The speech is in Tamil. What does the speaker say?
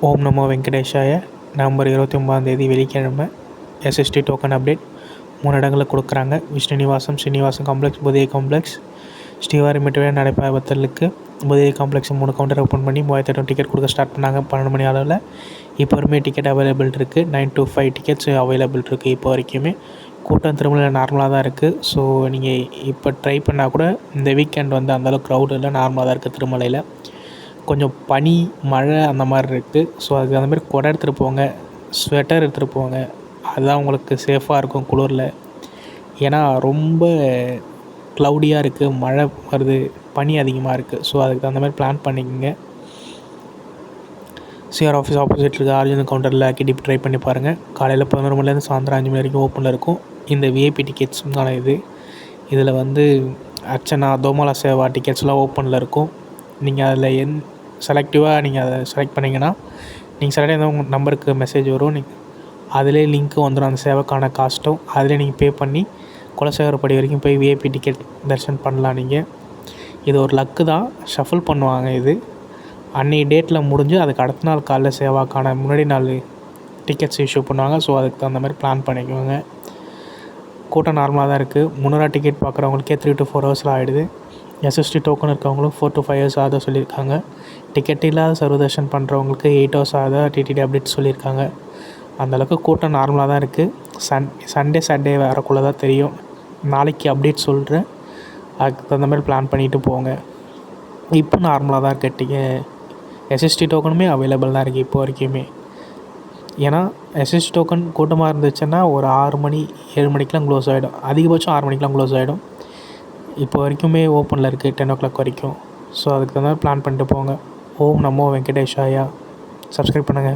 ஓம் நமோ வெங்கடேஷாய. நவம்பர் 29 வெள்ளிக்கிழமை. எஸ்எஸ்டி டோக்கன் அப்டேட் 3 இடங்களில் கொடுக்குறாங்க. விஷ்ணுநிவாசம், ஸ்ரீனிவாசன் காம்ப்ளெக்ஸ், புதிய காம்ப்ளெக்ஸ், ஸ்ரீவாரிமெட்டுவே நடைபெறலுக்கு புதிய காம்ப்ளெக்ஸ் 3 கவுண்டர் ஓப்பன் பண்ணி 3800 டிக்கெட் கொடுக்க ஸ்டார்ட் பண்ணாங்க 12 மணி அளவில். இப்போ வரைக்குமே டிக்கெட் அவைலபிள் இருக்குது. 9 to 5 டிக்கெட்ஸ் அவைலபிள் இருக்குது. இப்போ வரைக்குமே கூட்டம் திருமலையில் நார்மலாக தான் இருக்குது. ஸோ நீங்கள் இப்போ ட்ரை பண்ணால் கூட இந்த வீக்கெண்ட் அந்தளவுக்கு க்ரௌடு இல்லை, நார்மலாக தான் இருக்குது. திருமலையில் கொஞ்சம் பனி, மழை அந்த மாதிரி இருக்குது. ஸோ அதுக்கு அந்த மாதிரி குடை எடுத்துகிட்டு போங்க, ஸ்வெட்டர் எடுத்துகிட்டு போங்க. அதுதான் உங்களுக்கு சேஃபாக இருக்கும் குளிரில். ஏன்னா ரொம்ப க்ளவுடியாக இருக்குது, மழை வருது, பனி அதிகமாக இருக்குது. ஸோ அதுக்கு தகுந்த மாதிரி பிளான் பண்ணிக்கோங்க. சிஆர் ஆஃபீஸ் ஆப்போசிட் இருக்க ஆர்ஜினல் கவுண்டரில் கிடிப் ட்ரை பண்ணி பாருங்கள். காலையில் 11 மணிலேருந்து சாயந்தரம் 5 மணி வரைக்கும் ஓப்பனில் இருக்கும். இந்த விஐபி டிக்கெட்ஸும் இதில் அர்ச்சனா, தோமாலா சேவா டிக்கெட்ஸ்லாம் ஓப்பனில் இருக்கும். நீங்கள் அதில் செலக்டிவாக நீங்கள் அதை செலக்ட் பண்ணிங்கன்னா நீங்கள் செலக்ட் ஆகிருந்தால் உங்கள் நம்பருக்கு மெசேஜ் வரும். அதிலே லிங்க்கு வந்துடும், அந்த சேவைக்கான காஸ்ட்டும். அதிலே நீங்கள் பே பண்ணி குலசேகரப்படி வரைக்கும் போய் விஐபி டிக்கெட் தரிசனம் பண்ணலாம். நீங்கள் இது ஒரு லக்கு தான், ஷஃபில் பண்ணுவாங்க. இது அன்றைக்கி டேட்டில் முடிஞ்சு அதுக்கு அடுத்த நாள் காலைல சேவாக்கான முன்னாடி நாள் டிக்கெட்ஸ் இஷ்யூ பண்ணுவாங்க. ஸோ அதுக்கு தகுந்த மாதிரி பிளான் பண்ணிக்குவாங்க. கூட்டம் நார்மலாக தான் இருக்குது. முன்னூறு டிக்கெட் பார்க்குறவங்களுக்கே 3 to 4 ஹவர்ஸில் ஆகிடுது. எஸ்எஸ்டி டோக்கன் இருக்கவங்களும் 4 to 5 ஹவர்ஸ் ஆகுதா சொல்லியிருக்காங்க. டிக்கெட் இல்லாத சர்வதர்ஷன் பண்ணுறவங்களுக்கு 8 ஹவர்ஸ் ஆகுதா டிடிடி அப்டேட் சொல்லியிருக்காங்க. அந்தளவுக்கு கூட்டம் நார்மலாக தான் இருக்குது. சண்டே வரக்குள்ளே தான் தெரியும். நாளைக்கு அப்டேட் சொல்கிறேன். அதுக்கு தகுந்த மாதிரி பிளான் பண்ணிவிட்டு போங்க. இப்போ நார்மலாக தான் இருக்குது. எஸ்எஸ்டி டோக்கனுமே அவைலபிள் தான் இருக்குது இப்போ வரைக்குமே. ஏன்னா எஸ்எஸ்டி டோக்கன் கூட்டமாக இருந்துச்சுன்னா ஒரு 6 மணி 7 மணிக்கெலாம் க்ளோஸ் ஆகிடும். அதிகபட்சம் 6 மணிக்கெலாம் க்ளோஸ் ஆகிடும். இப்போ வரைக்குமே ஓப்பனில் இருக்குது 10 o'clock வரைக்கும். ஸோ அதுக்கு தகுந்த மாதிரி பிளான் பண்ணிட்டு போங்க. ஓம் நமோ வெங்கடேஷாயா. சப்ஸ்கிரைப் பண்ணுங்கள்.